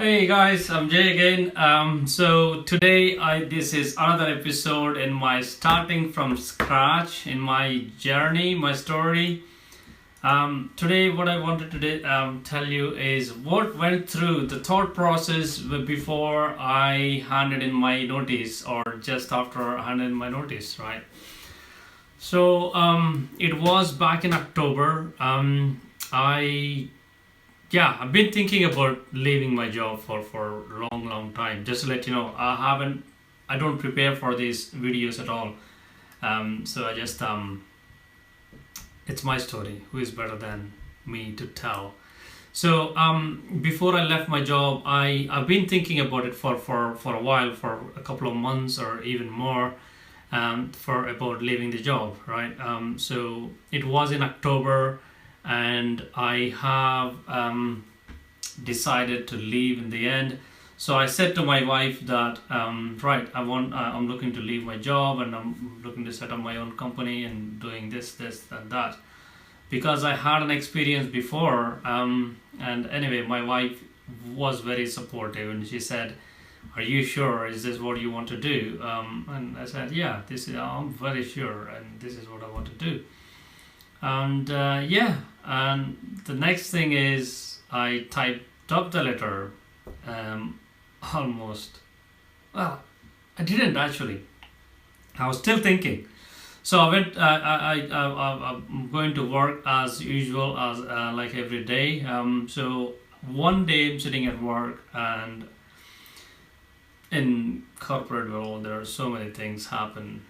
Hey guys, I'm Jay again. So today this is another episode in my starting from scratch in my journey, my story. Today what I wanted to tell you is what went through the thought process before I handed in my notice or just after I handed in my notice, right? So it was back in October. I I've been thinking about leaving my job for a long time. Just to let you know, I don't prepare for these videos at all. So I just it's my story. Who is better than me to tell? So before I left my job, I've been thinking about it for a while, for a couple of months or even more, for about leaving the job, right? So it was in October and I have decided to leave in the end. So I said to my wife that right, I'm looking to leave my job and I'm looking to set up my own company and doing this, and that, because I had an experience before. And anyway, my wife was very supportive and she said, "Are you sure? Is this what you want to do?" And I said, "Yeah, I'm very sure, and this is what I want to do." And and the next thing is I typed up the letter. Almost, well, I didn't actually. I was still thinking. So I went. I'm going to work as usual, as like every day. So one day I'm sitting at work, and in corporate world there are so many things happen.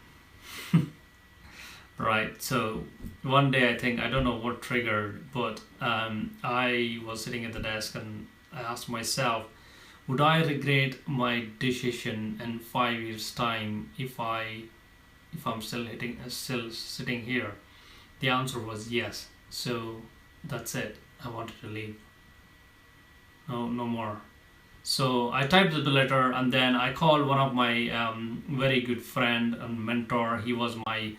Right, so one day I don't know what triggered, but I was sitting at the desk and I asked myself, would I regret my decision in 5 years' time if I'm still sitting here? The answer was yes. So that's it. I wanted to leave. No more. So I typed the letter and then I called one of my very good friend and mentor. He was my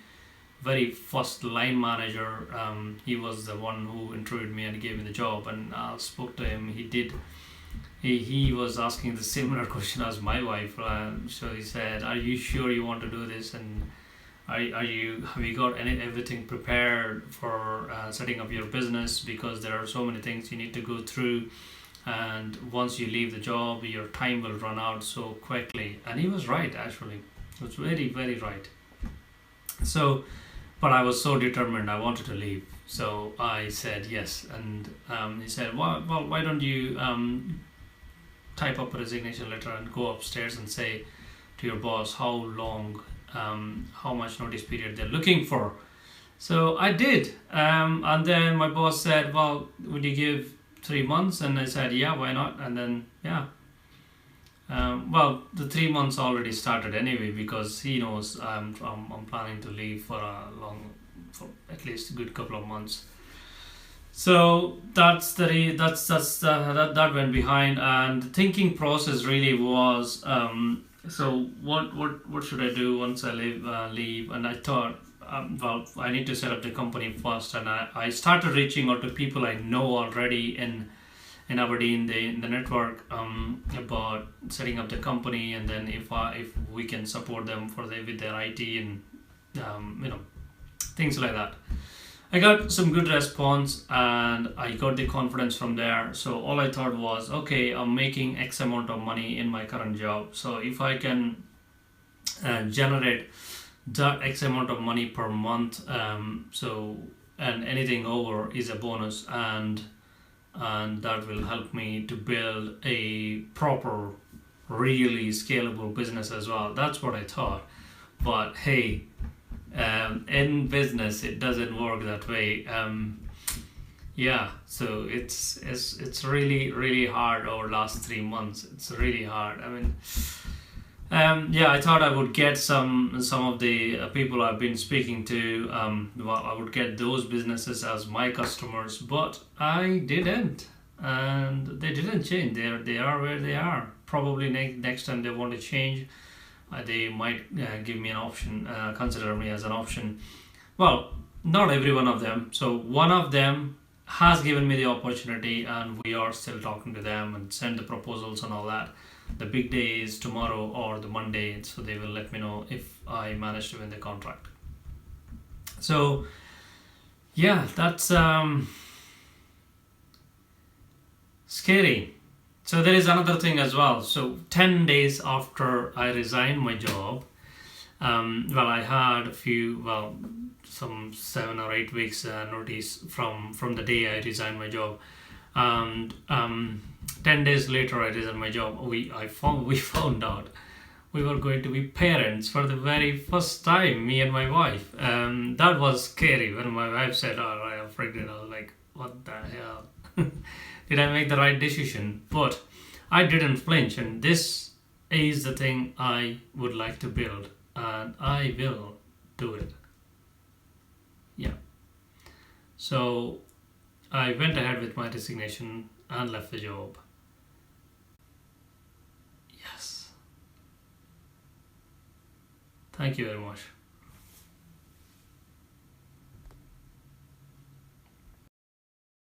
very first line manager. He was the one who interviewed me and gave me the job, and I spoke to him. He was asking the similar question as my wife. So he said, "Are you sure you want to do this? And have you got everything prepared for setting up your business? Because there are so many things you need to go through, and once you leave the job, your time will run out so quickly." And he was right, actually. He was very, very right. So, but I was so determined. I wanted to leave. So I said yes, and he said, "Well, why don't you type up a resignation letter and go upstairs and say to your boss how much notice period they're looking for." So I did, and then my boss said, "Well, would you give 3 months?" And I said, "Yeah, why not?" And then well, the 3 months already started anyway, because he knows I'm planning to leave for at least a good couple of months. So that went behind, and the thinking process really was, so what should I do once I leave? And I thought, well, I need to set up the company first, and I started reaching out to people I know already in Aberdeen, in the network, about setting up the company, and then if we can support them with their IT and things like that. I got some good response and I got the confidence from there. So all I thought was, okay, I'm making X amount of money in my current job. So if I can generate that X amount of money per month, and anything over is a bonus, and that will help me to build a proper, really scalable business as well. That's what I thought. But hey, in business it doesn't work that way. So it's really hard over last 3 months. It's really hard. I mean, I thought I would get some of the people I've been speaking to. I would get those businesses as my customers, but I didn't, and they didn't change. They are where they are. Probably next time they want to change, they might give me an option, consider me as an option. Well, not every one of them. So one of them has given me the opportunity, and we are still talking to them and send the proposals and all that. The big day is tomorrow or the Monday, so they will let me know if I manage to win the contract. So yeah, that's scary. So there is another thing as well. So 10 days after I resigned my job, well, I had a few, well, some 7 or 8 weeks notice from the day I resigned my job, and 10 days later I resigned my job. We found out we were going to be parents for the very first time, me and my wife. That was scary. When my wife said, "Oh, I am pregnant," I was like, "What the hell? Did I make the right decision?" But I didn't flinch, and this is the thing I would like to build, and I will do it. Yeah. So I went ahead with my resignation and left the job. Yes. Thank you very much.